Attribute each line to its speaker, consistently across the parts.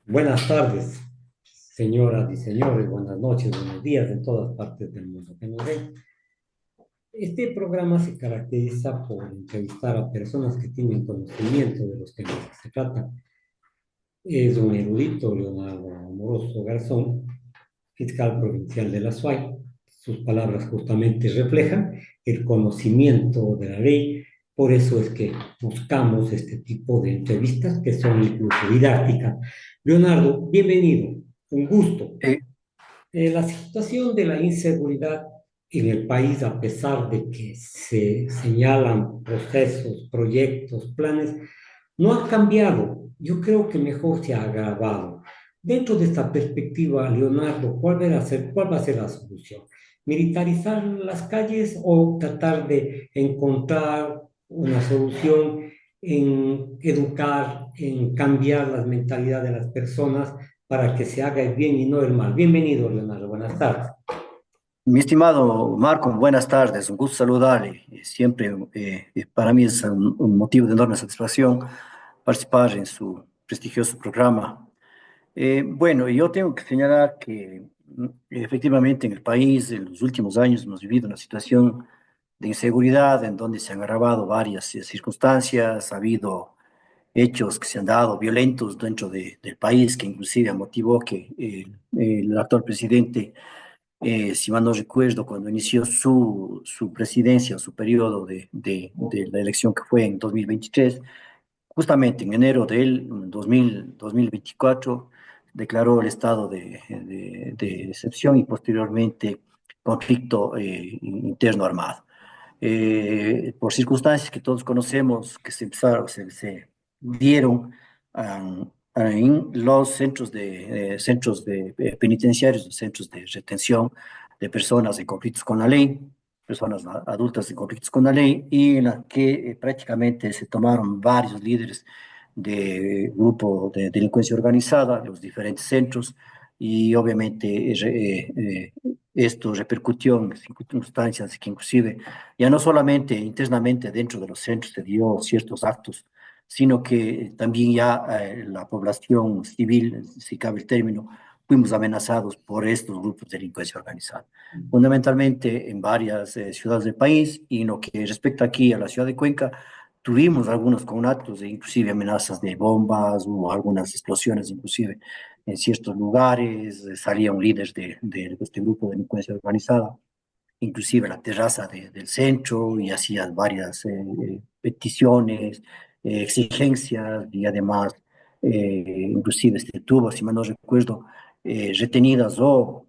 Speaker 1: Buenas tardes, señoras y señores, buenas noches, buenos días en todas partes del mundo que nos ven. Este programa se caracteriza por entrevistar a personas que tienen conocimiento de los temas que se tratan. Es un erudito, Leonardo Amoroso Garzón, fiscal provincial de la SUAY. Sus palabras justamente reflejan el conocimiento de la ley. Por eso es que buscamos este tipo de entrevistas que son incluso didácticas. Leonardo, bienvenido, un gusto.
Speaker 2: Eh,
Speaker 1: La situación de la inseguridad en el país, a pesar de que se señalan procesos, proyectos, planes, no ha cambiado. Yo creo que mejor se ha agravado. Dentro de esta perspectiva, Leonardo, cuál va a ser la solución? ¿Militarizar las calles o tratar de encontrar una solución en educar, en cambiar las mentalidades de las personas para que se haga el bien y no el mal? Bienvenido, Leonardo. Buenas tardes.
Speaker 2: Mi estimado Marco, buenas tardes, un gusto saludarle. Siempre para mí es un motivo de enorme satisfacción participar en su prestigioso programa. Bueno, yo tengo que señalar que efectivamente en el país en los últimos años hemos vivido una situación de inseguridad en donde se han agravado varias circunstancias, ha habido hechos que se han dado violentos dentro del país que inclusive motivó que el actual presidente si mal no recuerdo, cuando inició su presidencia, su periodo de la elección que fue en 2023, justamente en enero del 2024, declaró el estado de excepción y posteriormente conflicto interno armado. Por circunstancias que todos conocemos, que se dieron en los centros de penitenciarios, los centros de retención de personas en conflictos con la ley, personas adultas en conflictos con la ley, y en la que prácticamente se tomaron varios líderes de grupo de delincuencia organizada, los diferentes centros, y obviamente esto repercutió en circunstancias que inclusive ya no solamente internamente dentro de los centros se dio ciertos actos, sino que también ya la población civil, si cabe el término, fuimos amenazados por estos grupos de delincuencia organizada, fundamentalmente en varias ciudades del país, y en lo que respecta aquí a la ciudad de Cuenca, tuvimos algunos conatos e inclusive amenazas de bombas o algunas explosiones inclusive en ciertos lugares, salía un líder de este grupo de delincuencia organizada inclusive la terraza del centro, y hacía varias peticiones, exigencias, y además inclusive tuvo, si mal no recuerdo, retenidas o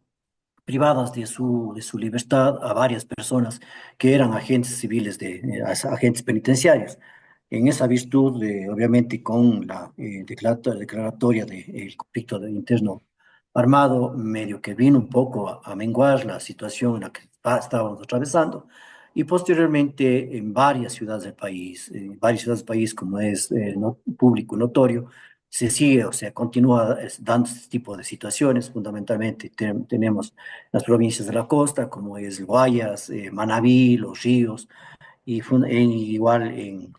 Speaker 2: privadas de su libertad a varias personas que eran agentes civiles, agentes penitenciarios. En esa virtud, obviamente con la declaratoria del conflicto interno armado, medio que vino un poco a menguar la situación en la que estábamos atravesando, y posteriormente en varias ciudades del país, como es público notorio, se sigue, o sea, continúa dando este tipo de situaciones. Fundamentalmente tenemos las provincias de la costa, como es Guayas, Manabí, Los Ríos, y igual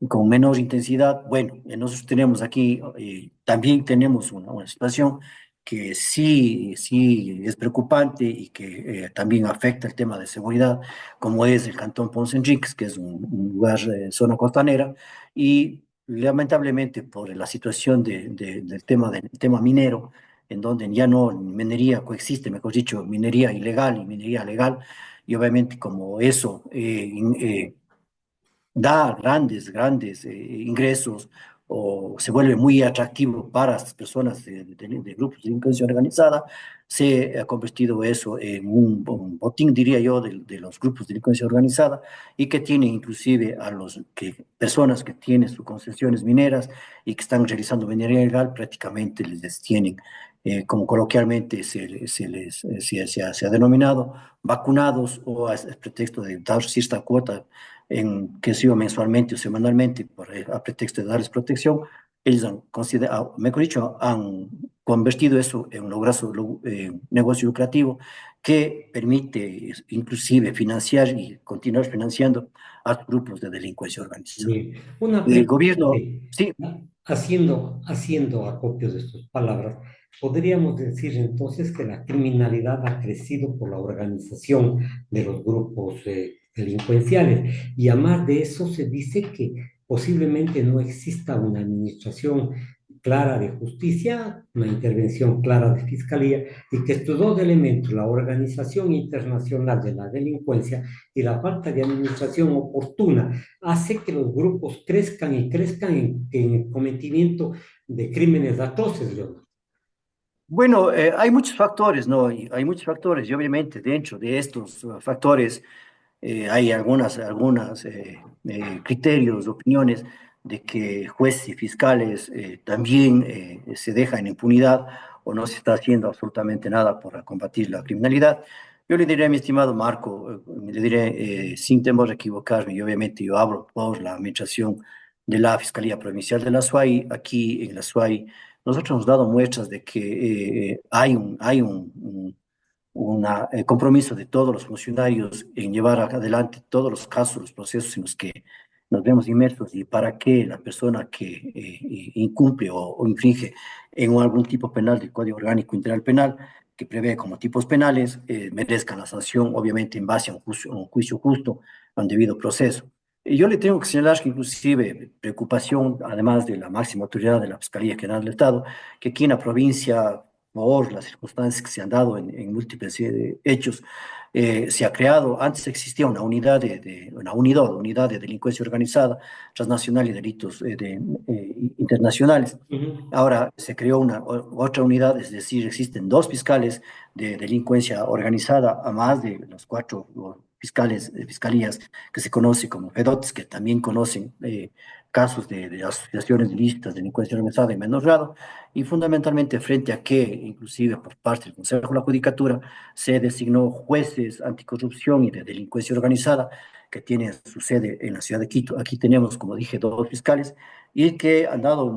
Speaker 2: con menor intensidad. Bueno, nosotros tenemos aquí, también tenemos una situación que sí es preocupante y que también afecta el tema de seguridad, como es el Cantón Ponce Enríquez, que es un lugar, zona costanera, y lamentablemente por la situación del tema minero, en donde ya no minería coexiste, mejor dicho, minería ilegal y minería legal, y obviamente como eso da grandes ingresos o se vuelve muy atractivo para las personas de grupos de delincuencia organizada, se ha convertido eso en un botín, diría yo, de los grupos de delincuencia organizada, y que tiene inclusive personas que tienen sus concesiones mineras y que están realizando minería ilegal, prácticamente les detienen, como coloquialmente se ha denominado, vacunados, o a pretexto de dar cierta cuota que sé yo, mensualmente o semanalmente, a pretexto de darles protección. Ellos han considerado, mejor dicho, han convertido eso en un negocio lucrativo que permite inclusive financiar y continuar financiando a grupos de delincuencia organizada.
Speaker 1: Bien, una
Speaker 2: El
Speaker 1: pregunta,
Speaker 2: gobierno,
Speaker 1: sí.
Speaker 2: sí,
Speaker 1: haciendo acopio de sus palabras, podríamos decir entonces que la criminalidad ha crecido por la organización de los grupos delincuenciales. Y además de eso se dice que posiblemente no exista una administración clara de justicia, una intervención clara de fiscalía, y que estos dos elementos, la organización internacional de la delincuencia y la falta de administración oportuna, hace que los grupos crezcan y crezcan en el cometimiento de crímenes atroces, Leonardo.
Speaker 2: Bueno, hay muchos factores, ¿no? Hay muchos factores y obviamente dentro de estos factores hay algunas criterios, opiniones de que jueces y fiscales también se dejan en impunidad o no se está haciendo absolutamente nada para combatir la criminalidad. Yo le diré a mi estimado Marco, le diré sin temor a equivocarme, y obviamente yo hablo por la administración de la Fiscalía Provincial de la SUAY. Aquí en la SUAY nosotros hemos dado muestras de que hay un compromiso de todos los funcionarios en llevar adelante todos los casos, los procesos en los que nos vemos inmersos y para que la persona que incumple o infringe en algún tipo penal del Código Orgánico Integral Penal, que prevé como tipos penales, merezcan la sanción, obviamente en base a un juicio justo, a un debido proceso. Y yo le tengo que señalar que inclusive preocupación, además de la máxima autoridad de la Fiscalía General del Estado, que aquí en la provincia por las circunstancias que se han dado en múltiples hechos, se ha creado, antes existía una unidad de delincuencia organizada, transnacional y delitos internacionales.
Speaker 1: Ujú.
Speaker 2: Ahora se creó otra unidad, es decir, existen dos fiscales de delincuencia organizada, a más de los cuatro fiscales de fiscalías que se conoce como FEDOTS, que también conocen casos de asociaciones ilícitas, delincuencia organizada en menor grado, y fundamentalmente frente a que, inclusive por parte del Consejo de la Judicatura, se designó jueces anticorrupción y de delincuencia organizada que tienen su sede en la ciudad de Quito. Aquí tenemos, como dije, dos fiscales y que han dado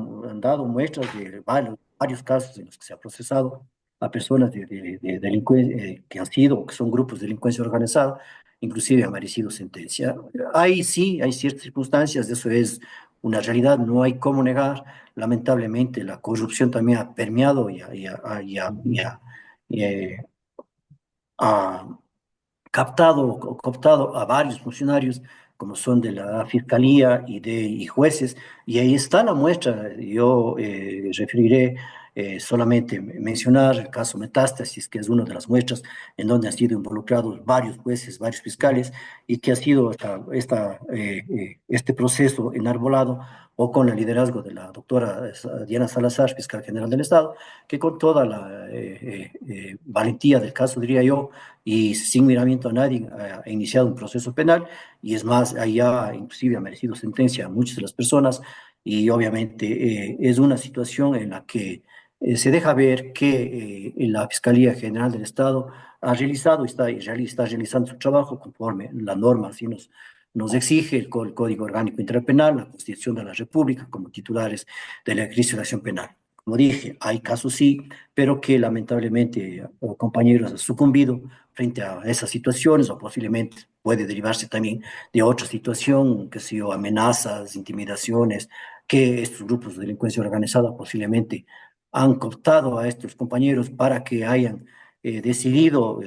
Speaker 2: muestras de varios casos en los que se ha procesado a personas que han sido o que son grupos de delincuencia organizada, inclusive ha merecido sentencia. Ahí sí, hay ciertas circunstancias, eso es una realidad, no hay cómo negar. Lamentablemente, la corrupción también ha permeado y ha captado o cooptado a varios funcionarios, como son de la Fiscalía y jueces, y ahí está la muestra. Yo referiré solamente mencionar el caso Metástasis, que es una de las muestras en donde han sido involucrados varios jueces, varios fiscales, y que ha sido este proceso enarbolado o con el liderazgo de la doctora Diana Salazar, fiscal general del Estado, que con toda la valentía del caso, diría yo, y sin miramiento a nadie ha iniciado un proceso penal y es más, allá inclusive ha merecido sentencia a muchas de las personas y obviamente es una situación en la que se deja ver que la Fiscalía General del Estado ha realizado y está realizando su trabajo conforme la norma así nos exige el Código Orgánico Interpenal, la Constitución de la República como titulares del ejercicio de la acción penal. Como dije, hay casos sí, pero que lamentablemente compañeros han sucumbido frente a esas situaciones o posiblemente puede derivarse también de otra situación, que sea amenazas, intimidaciones, que estos grupos de delincuencia organizada posiblemente han cooptado a estos compañeros para que hayan decidido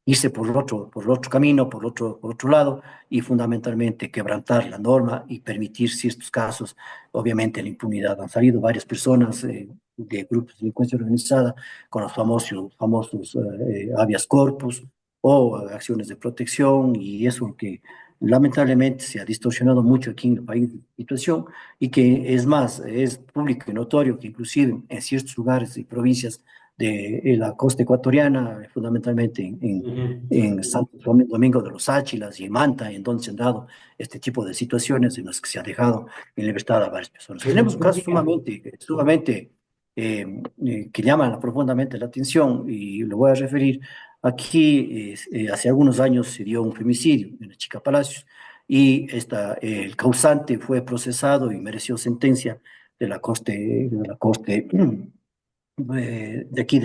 Speaker 2: irse por otro camino, por otro lado, y fundamentalmente quebrantar la norma y permitir ciertos casos, obviamente la impunidad. Han salido varias personas de grupos de delincuencia organizada con los famosos habeas corpus o acciones de protección, y eso que lamentablemente se ha distorsionado mucho aquí en el país, situación, y que es más, es público y notorio que inclusive en ciertos lugares y provincias de la costa ecuatoriana, fundamentalmente en
Speaker 1: Ujú.
Speaker 2: Santo Domingo de los Áchilas y en Manta, en donde se han dado este tipo de situaciones en las que se ha dejado en libertad a varias personas.
Speaker 1: Pero
Speaker 2: Tenemos un caso
Speaker 1: tendría,
Speaker 2: sumamente que llama profundamente la atención y lo voy a referir. Aquí, hace algunos años se dio un femicidio en la Chica Palacios y el causante fue procesado y mereció sentencia de la corte de aquí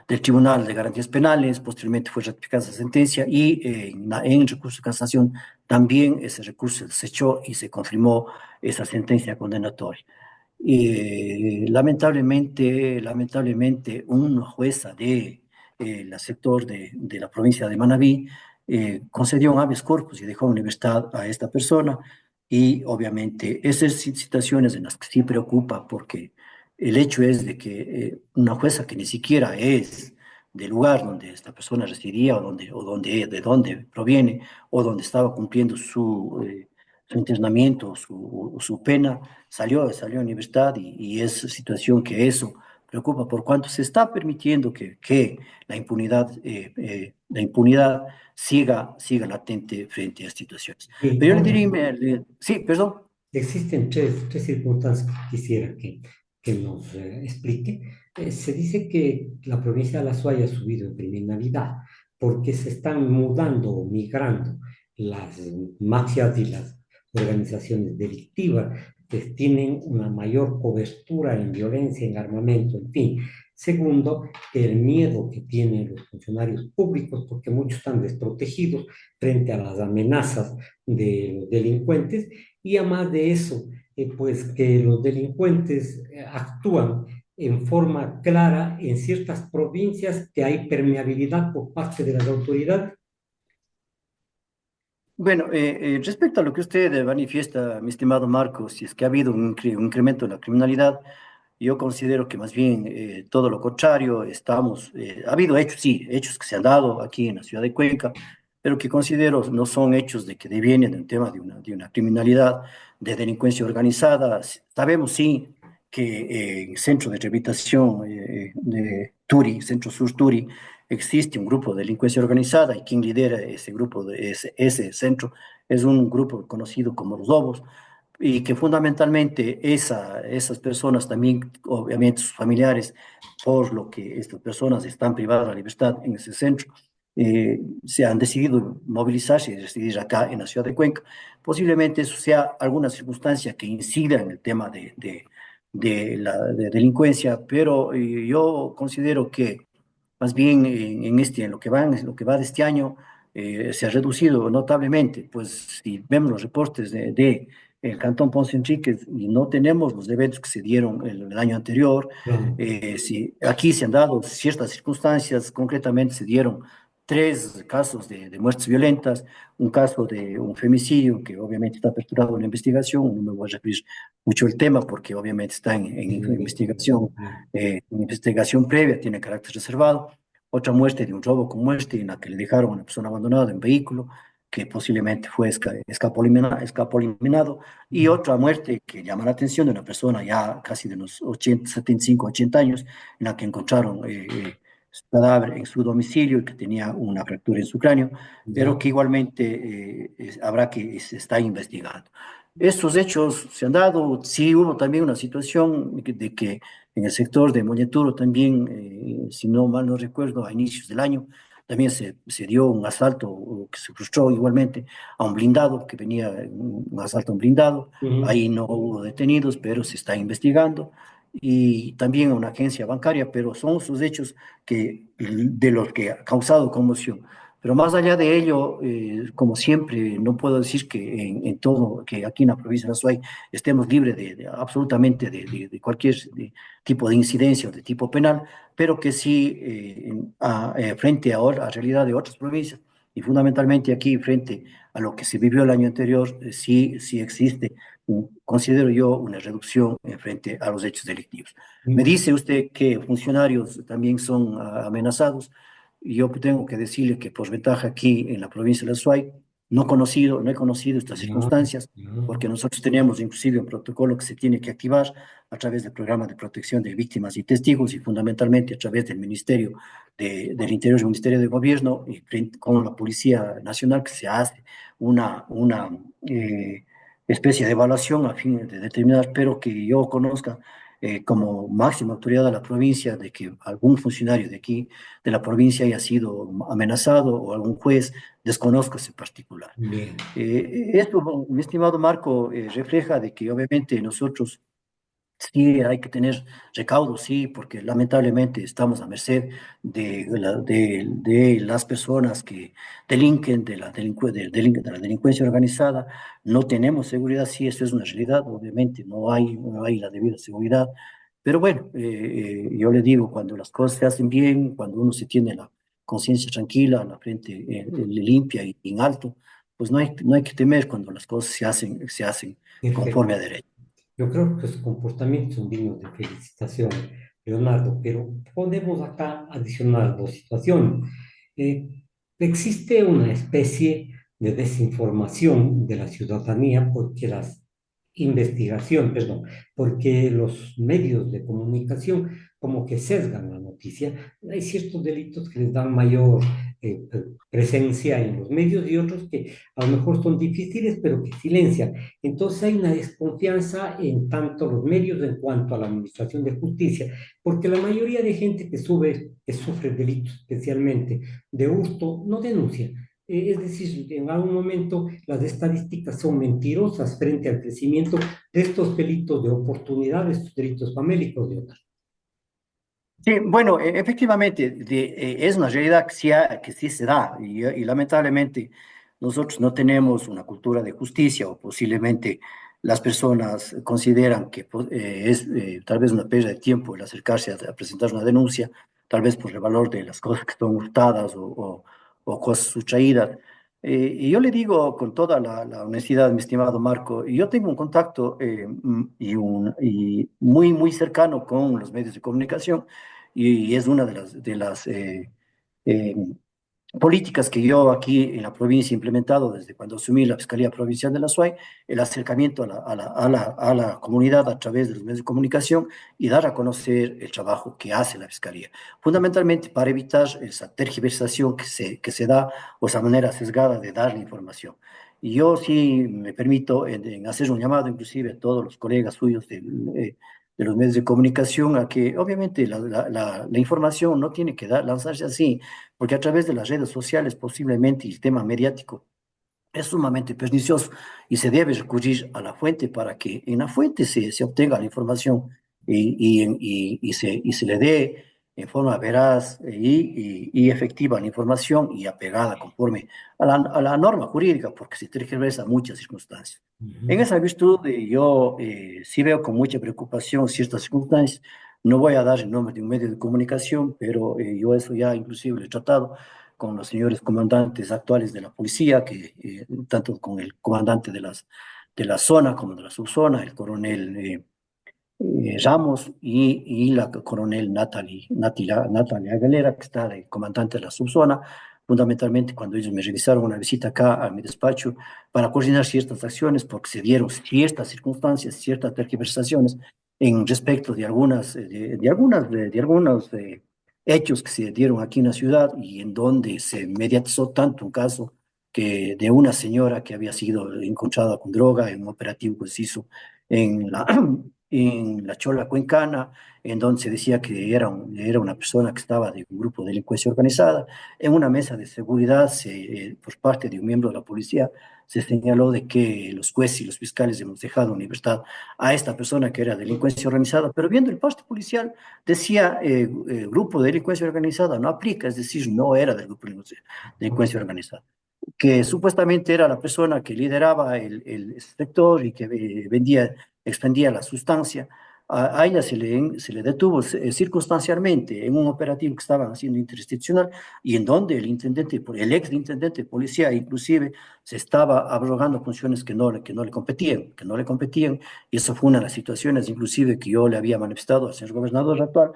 Speaker 2: del Tribunal de Garantías Penales, posteriormente fue ratificada esa sentencia y en recurso de casación también ese recurso se desechó y se confirmó esa sentencia condenatoria. Lamentablemente, una jueza del sector de la provincia de Manabí concedió un habeas corpus y dejó en libertad a esta persona. Y obviamente esas situaciones en las que sí preocupa, porque el hecho es de que una jueza que ni siquiera es del lugar donde esta persona residía de dónde proviene o donde estaba cumpliendo su internamiento, su pena, salió en libertad y es situación que eso preocupa por cuanto se está permitiendo que la impunidad siga latente frente a estas situaciones.
Speaker 1: Y
Speaker 2: Pero yo le
Speaker 1: Carlos,
Speaker 2: diría, sí, perdón.
Speaker 1: existen tres circunstancias que quisiera que nos explique. Se dice que la provincia de La Suaya ha subido en criminalidad porque se están mudando o migrando las mafias y las organizaciones delictivas que tienen una mayor cobertura en violencia, en armamento, en fin. Segundo, que el miedo que tienen los funcionarios públicos, porque muchos están desprotegidos frente a las amenazas de los delincuentes, y además de eso, pues que los delincuentes actúan en forma clara en ciertas provincias que hay permeabilidad por parte de las autoridades.
Speaker 2: Bueno, respecto a lo que usted manifiesta, mi estimado Marcos, si es que ha habido un incremento en la criminalidad, yo considero que más bien todo lo contrario, ha habido hechos, sí, hechos que se han dado aquí en la ciudad de Cuenca, pero que considero no son hechos de que devienen de un tema de una criminalidad, de delincuencia organizada. Sabemos, sí, que en el centro de rehabilitación de Turi, Centro Sur Turi, existe un grupo de delincuencia organizada y quien lidera ese grupo, ese centro, es un grupo conocido como los Lobos y que fundamentalmente esas personas también, obviamente sus familiares, por lo que estas personas están privadas de la libertad en ese centro, se han decidido movilizarse y residir acá en la ciudad de Cuenca. Posiblemente eso sea alguna circunstancia que incida en el tema de la delincuencia, pero yo considero que más bien en lo que va de este año, se ha reducido notablemente. Pues si vemos los reportes de el Cantón Ponce Enríquez y no tenemos los eventos que se dieron el año anterior,
Speaker 1: Claro.
Speaker 2: si aquí se han dado ciertas circunstancias, concretamente se dieron tres casos de muertes violentas, un caso de un femicidio que obviamente está aperturado en la investigación, no me voy a referir mucho el tema porque obviamente está en investigación previa, tiene carácter reservado. Otra muerte de un robo con muerte en la que le dejaron a una persona abandonada en vehículo, que posiblemente fue escapoliminado, y otra muerte que llama la atención de una persona ya casi de los 80, 75, 80 años, en la que encontraron su cadáver en su domicilio y que tenía una fractura en su cráneo, pero
Speaker 1: Ya.
Speaker 2: que igualmente se está investigando. Estos hechos se han dado, sí hubo también una situación de que en el sector de Moñeturo también, si no mal no recuerdo, a inicios del año, también se dio un asalto que se frustró igualmente a un blindado, que venía un asalto a un blindado.
Speaker 1: Ujú.
Speaker 2: Ahí no hubo detenidos, pero se está investigando. Y también a una agencia bancaria, pero son esos hechos de los que ha causado conmoción. Pero más allá de ello, como siempre, no puedo decir que en todo, que aquí en la provincia de Azuay estemos libres absolutamente de cualquier tipo de incidencia o de tipo penal, pero que sí, frente a la realidad de otras provincias y fundamentalmente aquí frente a lo que se vivió el año anterior, sí existe, considero yo, una reducción frente a los hechos delictivos. Me
Speaker 1: Mm.
Speaker 2: dice usted que funcionarios también son amenazados. Y yo tengo que decirle que por ventaja aquí en la provincia de Azuay no he conocido estas
Speaker 1: Ya,
Speaker 2: circunstancias,
Speaker 1: ya.
Speaker 2: porque nosotros tenemos inclusive un protocolo que se tiene que activar a través del programa de protección de víctimas y testigos y fundamentalmente a través del Ministerio del Interior y Ministerio de Gobierno y con la Policía Nacional que se hace una especie de evaluación a fin de determinar, pero que yo conozca como máxima autoridad de la provincia de que algún funcionario de aquí, de la provincia, haya sido amenazado o algún juez, desconozco ese particular.
Speaker 1: Bien.
Speaker 2: Esto, mi estimado Marco, refleja de que obviamente nosotros Sí, hay que tener recaudo, sí, porque lamentablemente estamos a merced de las personas que delinquen, de la delincuencia organizada. No tenemos seguridad, sí, eso es una realidad, obviamente, no hay la debida seguridad. Pero bueno, yo le digo, cuando las cosas se hacen bien, cuando uno se tiene la conciencia tranquila, la frente limpia y en alto, pues no hay que temer cuando las cosas se hacen conforme a
Speaker 1: Perfecto.
Speaker 2: derecho.
Speaker 1: Yo creo que sus comportamientos son dignos de felicitación, Leonardo, pero podemos acá adicionar dos situaciones. Existe una especie de desinformación de la ciudadanía porque perdón, porque los medios de comunicación como que sesgan la noticia. Hay ciertos delitos que les dan mayor presencia en los medios y otros que a lo mejor son difíciles, pero que silencian. Entonces hay una desconfianza en tanto los medios en cuanto a la administración de justicia, porque la mayoría de gente que sufre delitos, especialmente de hurto, no denuncia. Es decir, en algún momento las estadísticas son mentirosas frente al crecimiento de estos delitos de oportunidad, de estos delitos famélicos, Leonardo.
Speaker 2: Sí, bueno, efectivamente, es una realidad que sí se da y lamentablemente nosotros no tenemos una cultura de justicia o posiblemente las personas consideran que es tal vez una pérdida de tiempo el acercarse a presentar una denuncia, tal vez por el valor de las cosas que son hurtadas o cosas sustraídas. Y yo le digo con toda la honestidad, mi estimado Marco, yo tengo un contacto y muy, muy cercano con los medios de comunicación y es una de las eh, políticas que yo aquí en la provincia he implementado desde cuando asumí la Fiscalía Provincial de la SUAY, el acercamiento a la comunidad a través de los medios de comunicación y dar a conocer el trabajo que hace la Fiscalía, fundamentalmente para evitar esa tergiversación que se da o esa manera sesgada de dar la información. Y yo sí me permito en hacer un llamado inclusive a todos los colegas suyos de los medios de comunicación a que obviamente la información no tiene que lanzarse así, porque a través de las redes sociales posiblemente el tema mediático es sumamente pernicioso y se debe recurrir a la fuente para que en la fuente se obtenga la información y se le dé en forma veraz y efectiva la información y apegada conforme a la norma jurídica, porque se tergiversa muchas circunstancias. En
Speaker 1: Ujú.
Speaker 2: esa virtud, yo sí veo con mucha preocupación ciertas circunstancias. No voy a dar el nombre de un medio de comunicación, pero yo eso ya inclusive lo he tratado con los señores comandantes actuales de la policía, tanto con el comandante de la zona como de la subzona, el coronel Ramos y la coronel Natalia Aguilera, que está de comandante de la subzona, fundamentalmente cuando ellos me revisaron una visita acá a mi despacho para coordinar ciertas acciones, porque se dieron ciertas circunstancias, ciertas tergiversaciones en respecto de algunos hechos que se dieron aquí en la ciudad y en donde se mediatizó tanto un caso que de una señora que había sido encontrada con droga en un operativo que se hizo en la, en la Chola Cuencana, en donde se decía que era una persona que estaba de un grupo de delincuencia organizada. En una mesa de seguridad, por parte de un miembro de la policía, se señaló de que los jueces y los fiscales hemos dejado en libertad a esta persona que era delincuencia organizada, pero viendo el parte policial decía grupo de delincuencia organizada, no aplica, es decir, no era del grupo de delincuencia organizada, que supuestamente era la persona que lideraba el sector y que expendía la sustancia. A ella se le detuvo circunstancialmente en un operativo que estaban haciendo interinstitucional y en donde el ex intendente de policía inclusive se estaba abrogando funciones que no le competían, y eso fue una de las situaciones inclusive que yo le había manifestado al señor gobernador actual,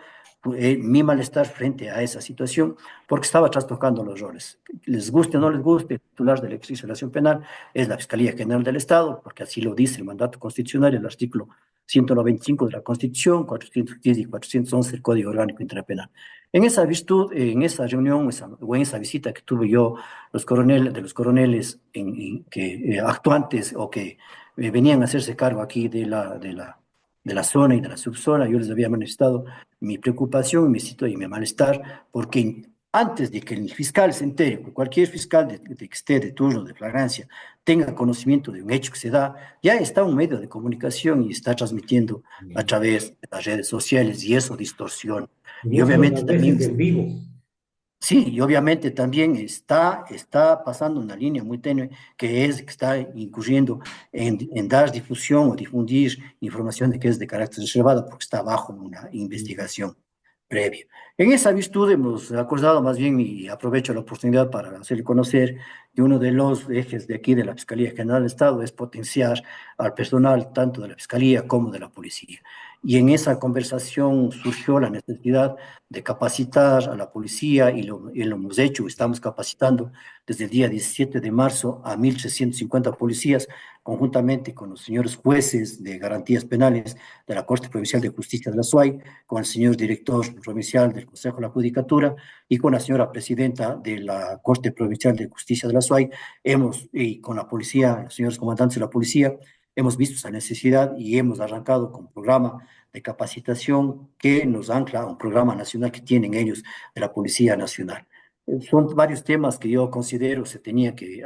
Speaker 2: mi malestar frente a esa situación, porque estaba trastocando los roles. Les guste o no les guste, el titular del ejercicio de la acción penal es la Fiscalía General del Estado, porque así lo dice el mandato constitucional, el artículo 195 de la Constitución, 410 y 411 del Código Orgánico Intrapenal. En esa virtud, en esa reunión o en esa visita que tuve yo, de los coroneles actuantes o que venían a hacerse cargo aquí de la zona y de la subzona, yo les había manifestado mi preocupación, mi malestar, porque antes de que el fiscal se entere, que cualquier fiscal de que esté de turno, de flagrancia, tenga conocimiento de un hecho que se da, ya está un medio de comunicación y está transmitiendo a través de las redes sociales y eso distorsiona.
Speaker 1: Y
Speaker 2: Y
Speaker 1: muchas de
Speaker 2: obviamente
Speaker 1: las
Speaker 2: también,
Speaker 1: veces en vivo.
Speaker 2: sí, y obviamente también está pasando una línea muy tenue que es que está incurriendo en dar difusión o difundir información de que es de carácter reservado porque está bajo una investigación previa. En esa virtud hemos acordado más bien, y aprovecho la oportunidad para hacerle conocer, que uno de los ejes de aquí de la Fiscalía General del Estado es potenciar al personal tanto de la Fiscalía como de la Policía. Y en esa conversación surgió la necesidad de capacitar a la policía y lo hemos hecho, estamos capacitando desde el día 17 de marzo a 1.350 policías, conjuntamente con los señores jueces de garantías penales de la Corte Provincial de Justicia de la SUAY, con el señor director provincial del Consejo de la Judicatura y con la señora presidenta de la Corte Provincial de Justicia de la SUAY, y con la policía, los señores comandantes de la policía, hemos visto esa necesidad y hemos arrancado con un programa de capacitación que nos ancla a un programa nacional que tienen ellos de la Policía Nacional. Son varios temas que yo considero se tenía que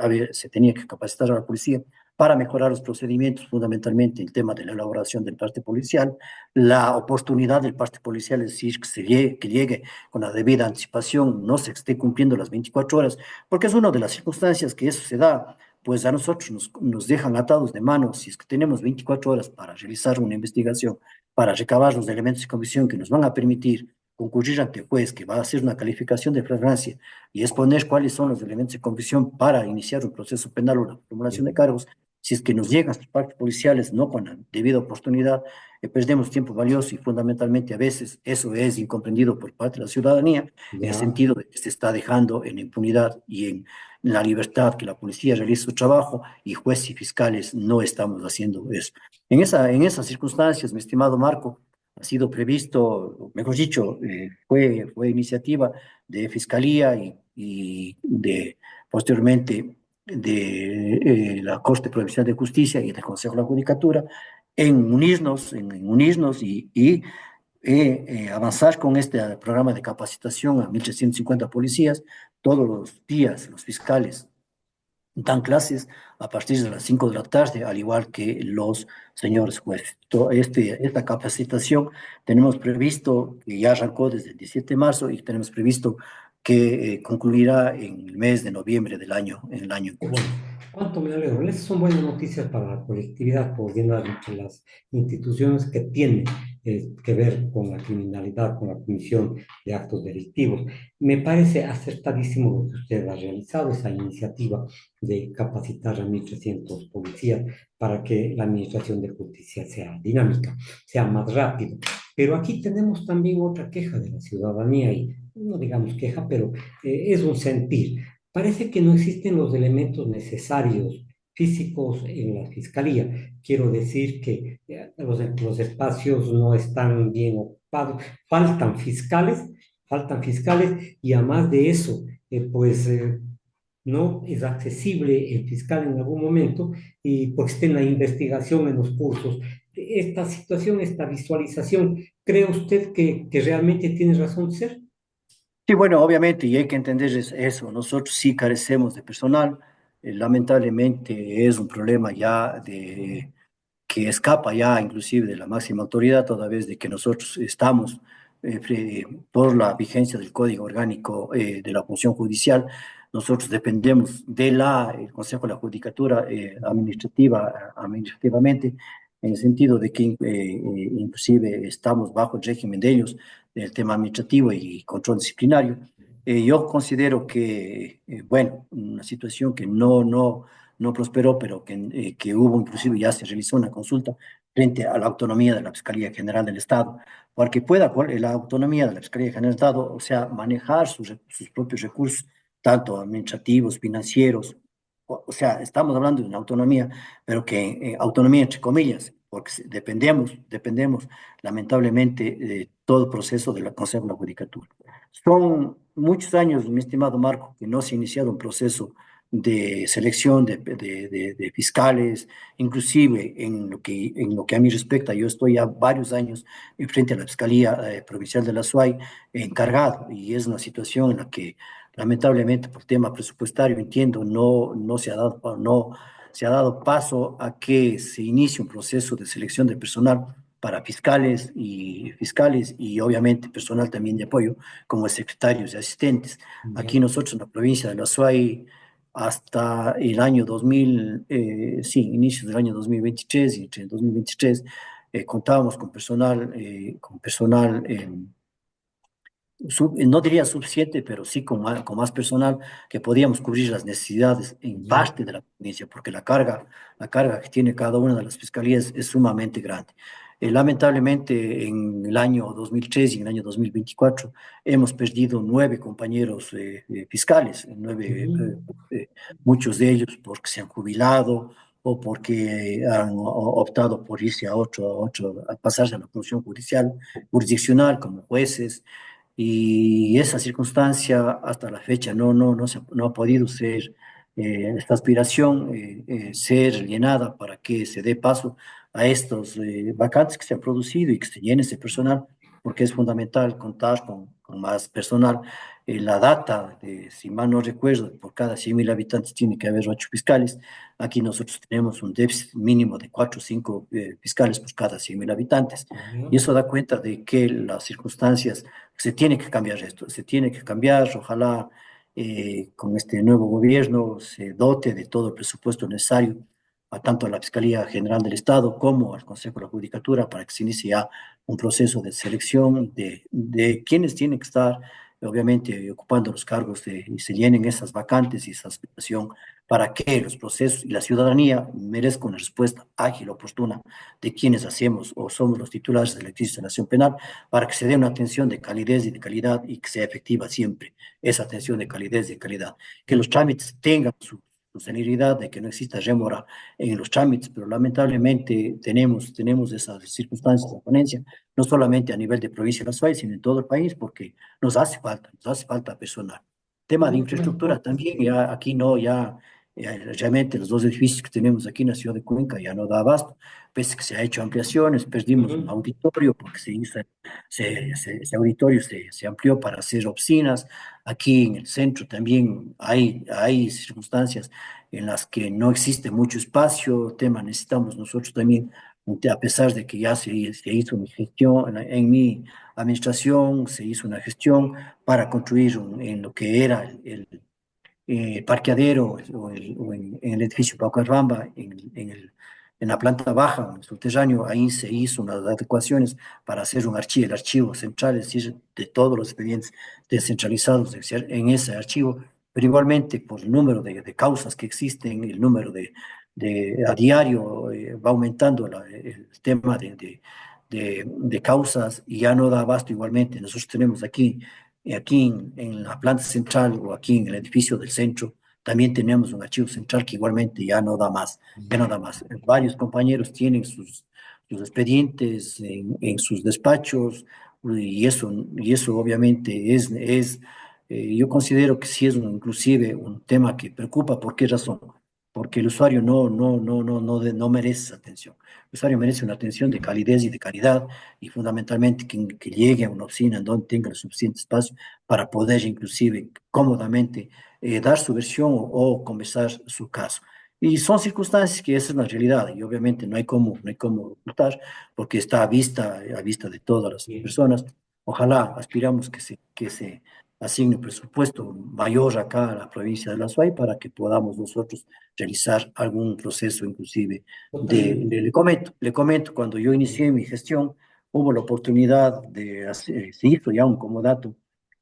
Speaker 2: capacitar a la policía para mejorar los procedimientos, fundamentalmente el tema de la elaboración del parte policial, la oportunidad del parte policial, es decir, que llegue con la debida anticipación, no se esté cumpliendo las 24 horas, porque es una de las circunstancias que eso se da, pues a nosotros nos dejan atados de manos si es que tenemos 24 horas para realizar una investigación, para recabar los elementos de convicción que nos van a permitir concurrir ante el juez, que va a hacer una calificación de flagrancia y exponer cuáles son los elementos de convicción para iniciar un proceso penal o una formulación de cargos. Si es que nos llegan sus partes policiales no con la debida oportunidad, perdemos tiempo valioso y fundamentalmente a veces eso es incomprendido por parte de la ciudadanía en el
Speaker 1: Ya,
Speaker 2: sentido de que se está dejando en impunidad y en la libertad que la policía realice su trabajo y jueces y fiscales no estamos haciendo eso. En esas circunstancias, mi estimado Marco, ha sido previsto, mejor dicho, fue iniciativa de Fiscalía y de posteriormente de la Corte Provincial de Justicia y del Consejo de la Judicatura en unirnos y avanzar con este programa de capacitación a 1.350 policías. Todos los días los fiscales dan clases a partir de las 5 de la tarde, al igual que los señores jueces. Esta capacitación tenemos previsto, que ya arrancó desde el 17 de marzo y tenemos previsto que concluirá en el mes de noviembre en el año en
Speaker 1: qué
Speaker 2: curso.
Speaker 1: bueno. Cuánto me alegro. Esas son buenas noticias para la colectividad, coordinar entre las instituciones que tienen que ver con la criminalidad, con la comisión de actos delictivos. Me parece acertadísimo lo que usted ha realizado, esa iniciativa de capacitar a 1.300 policías para que la administración de justicia sea dinámica, sea más rápido. Pero aquí tenemos también otra queja de la ciudadanía y no digamos queja, pero es un sentir. Parece que no existen los elementos necesarios físicos en la fiscalía. Quiero decir que los espacios no están bien ocupados, faltan fiscales y además de eso, no es accesible el fiscal en algún momento y porque esté en la investigación, en los cursos. Esta situación, esta visualización, ¿cree usted que realmente tiene razón de ser?
Speaker 2: Sí, bueno, obviamente, y hay que entender eso. Nosotros sí carecemos de personal. Lamentablemente es un problema ya que escapa ya inclusive de la máxima autoridad, toda vez de que nosotros estamos, por la vigencia del Código Orgánico de la Función Judicial, nosotros dependemos del Consejo de la Judicatura administrativamente, en el sentido de que inclusive estamos bajo el régimen de ellos, el tema administrativo y control disciplinario. Yo considero que, bueno, una situación que no prosperó, pero que hubo, inclusive ya se realizó una consulta frente a la autonomía de la Fiscalía General del Estado, porque pueda la autonomía de la Fiscalía General del Estado, o sea, manejar sus propios recursos, tanto administrativos, financieros, o sea, estamos hablando de una autonomía, pero que autonomía entre comillas, porque dependemos lamentablemente de todo el proceso del Consejo de la Judicatura. Son muchos años, mi estimado Marco, que no se ha iniciado un proceso de selección de fiscales, inclusive en lo que a mí respecta, yo estoy ya varios años en frente a la Fiscalía Provincial de la SUAY encargado, y es una situación en la que lamentablemente por tema presupuestario, entiendo, no se ha dado paso a que se inicie un proceso de selección de personal para fiscales y obviamente personal también de apoyo, como secretarios y asistentes.
Speaker 1: Ya.
Speaker 2: Aquí nosotros en la provincia de la SUAY, hasta el año 2000, sí, inicios del año 2023 y entre el 2023, contábamos con personal no diría suficiente, pero sí con más personal que podíamos cubrir las necesidades en
Speaker 1: Ya.
Speaker 2: parte de la provincia, porque la carga que tiene cada una de las fiscalías es sumamente grande. Lamentablemente, en el año 2003 y en el año 2024 hemos perdido 9 compañeros fiscales,
Speaker 1: Ujú.
Speaker 2: eh, muchos de ellos porque se han jubilado o porque han optado por irse a pasarse a la función jurisdiccional como jueces, y esa circunstancia hasta la fecha no ha podido ser, esta aspiración, ser llenada para que se dé paso a estos vacantes que se han producido y que se llene ese personal, porque es fundamental contar con más personal. La data, si mal no recuerdo, por cada 100.000 habitantes tiene que haber 8 fiscales. Aquí nosotros tenemos un déficit mínimo de 4 o 5 fiscales por cada 100.000 habitantes. Y
Speaker 1: Ya.
Speaker 2: eso da cuenta de que las circunstancias, se tiene que cambiar esto, se tiene que cambiar. Ojalá con este nuevo gobierno se dote de todo el presupuesto necesario a tanto a la Fiscalía General del Estado como al Consejo de la Judicatura para que se inicie ya un proceso de selección de quienes tienen que estar, obviamente, ocupando los cargos y se llenen esas vacantes y esa aspiración para que los procesos y la ciudadanía merezcan una respuesta ágil, oportuna, de quienes hacemos o somos los titulares del ejercicio de la acción penal, para que se dé una atención de calidez y de calidad y que sea efectiva siempre esa atención de calidez y de calidad. Que los trámites tengan su celeridad, de que no exista rémora en los trámites, pero lamentablemente tenemos esas circunstancias de ponencia, no solamente a nivel de provincia de La Suárez, sino en todo el país, porque nos hace falta personal. Tema de
Speaker 1: No, claro.
Speaker 2: infraestructura también, ya aquí no, realmente los 2 edificios que tenemos aquí en la ciudad de Cuenca ya no da abasto, pese a que se ha hecho ampliaciones, perdimos un
Speaker 1: Ujú.
Speaker 2: auditorio porque ese auditorio se amplió para hacer oficinas. Aquí en el centro también hay circunstancias en las que no existe mucho espacio, tema, necesitamos nosotros también, a pesar de que ya se hizo mi gestión, en mi administración se hizo una gestión para construir en lo que era parqueadero en el edificio Paucarramba, en la planta baja, en el subterráneo, ahí se hizo unas adecuaciones para hacer el archivo central, es decir, de todos los expedientes descentralizados en ese archivo, pero igualmente por el número de causas que existen, el número a diario va aumentando el tema de causas y ya no da abasto igualmente. Nosotros tenemos aquí en la planta central o aquí en el edificio del centro, también tenemos un archivo central que igualmente ya no da más, ya no da más. Varios compañeros tienen sus expedientes en sus despachos y eso obviamente yo considero que sí es inclusive un tema que preocupa. ¿Por qué razón? Porque el usuario no merece esa atención. El usuario merece una atención de calidez y de calidad, y fundamentalmente que llegue a una oficina en donde tenga el suficiente espacio para poder inclusive cómodamente dar su versión o conversar su caso. Y son circunstancias que esa es la realidad y obviamente no hay cómo ocultar, porque está a vista de todas las
Speaker 1: Bien.
Speaker 2: personas. Ojalá aspiramos que se asigne un presupuesto mayor acá a la provincia de La Suay para que podamos nosotros realizar algún proceso inclusive
Speaker 1: Totalmente.
Speaker 2: le comento, cuando yo inicié mi gestión, hubo la oportunidad se hizo ya un comodato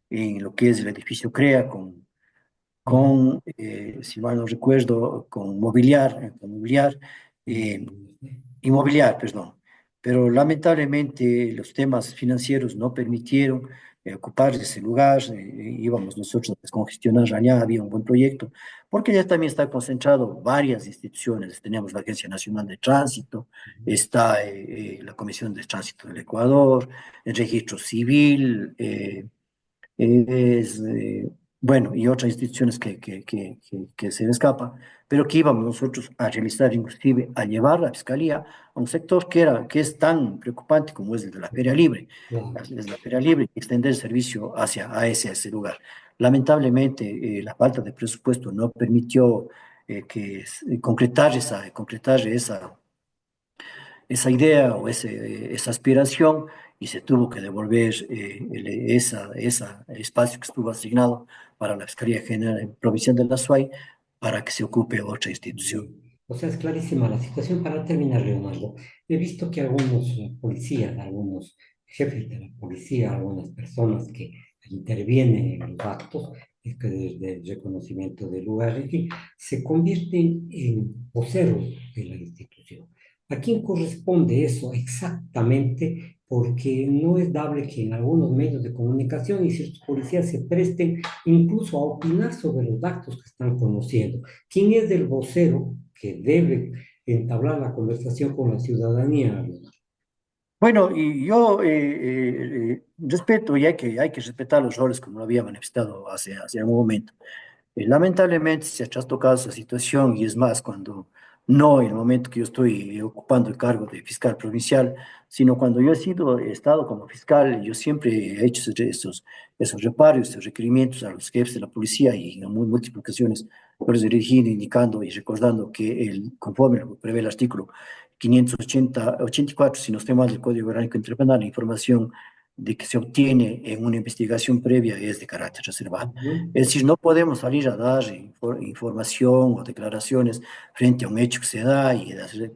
Speaker 2: en lo que es el edificio CREA
Speaker 1: Ya.
Speaker 2: si mal no recuerdo, eh, inmobiliar, perdón. Pero lamentablemente los temas financieros no permitieron ocupar ese lugar. Íbamos nosotros a descongestionar allá, había un buen proyecto, porque ya también está concentrado varias instituciones. Tenemos la Agencia Nacional de Tránsito, está la Comisión de Tránsito del Ecuador, el Registro Civil, es, bueno, y otras instituciones que se me escapa, pero que íbamos nosotros a realizar, inclusive a llevar la fiscalía a un sector que es tan preocupante como es el de la Feria Libre,
Speaker 1: Claro.
Speaker 2: es la Feria Libre, y extender el servicio a ese lugar. Lamentablemente, la falta de presupuesto no permitió concretar esa idea o esa aspiración y se tuvo que devolver ese espacio que estuvo asignado para la Fiscalía General Provincial de la SUAY para que se ocupe otra institución.
Speaker 1: Bien. O sea, es clarísima la situación. Para terminar, Leonardo, he visto que algunos policías, algunos jefes de la policía, algunas personas que intervienen en los actos, es que desde el reconocimiento del lugar, en fin, se convierten en voceros de la institución. ¿A quién corresponde eso exactamente? Porque no es dable que en algunos medios de comunicación y ciertos policías se presten incluso a opinar sobre los actos que están conociendo. ¿Quién es el vocero que debe entablar la conversación con la ciudadanía?
Speaker 2: Bueno, y yo respeto y hay que respetar los roles como lo había manifestado hace un momento. Lamentablemente se ha trastocado esa situación y es más, cuando no en el momento que yo estoy ocupando el cargo de fiscal provincial, sino cuando yo he estado como fiscal, yo siempre he hecho esos reparos, esos requerimientos a los jefes de la policía y en múltiples ocasiones yo les he dirigido, indicando y recordando que conforme lo que prevé el artículo 584, si no estoy mal, del Código Orgánico Interpenal, la información de que se obtiene en una investigación previa es de carácter reservado.
Speaker 1: Ujú.
Speaker 2: Es decir, no podemos salir a dar información o declaraciones frente a un hecho que se da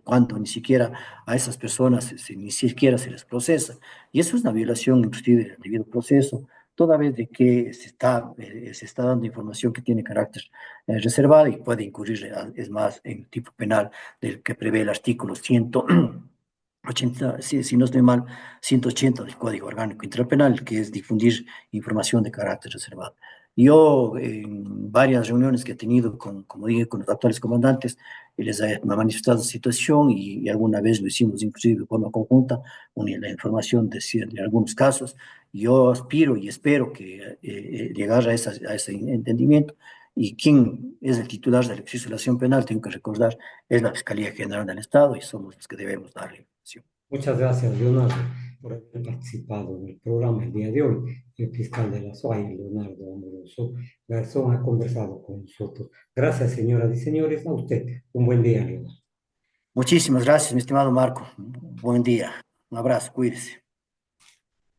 Speaker 2: cuando ni siquiera a esas personas ni siquiera se les procesa. Y eso es una violación inclusive del debido proceso, toda vez de que se está dando información que tiene carácter reservado y puede incurrir, es más, en tipo penal del que prevé el artículo 180, si no estoy mal, 180 del Código Orgánico Intrapenal, que es difundir información de carácter reservado. Yo, en varias reuniones que he tenido como dije, con los actuales comandantes, les he manifestado la situación y alguna vez lo hicimos inclusive de forma conjunta, la información de algunos casos. Yo aspiro y espero que llegar a ese entendimiento. Y quien es el titular del ejercicio de la acción penal, tengo que recordar, es la Fiscalía General del Estado y somos los que debemos darle información.
Speaker 1: Muchas gracias, Leonardo, por haber participado en el programa el día de hoy. El fiscal de la SOAI, Leonardo Amoroso Garzón, ha conversado con nosotros. Gracias, señoras y señores. A usted, un buen día, Leonardo.
Speaker 2: Muchísimas gracias, mi estimado Marco. Buen día. Un abrazo, cuídese.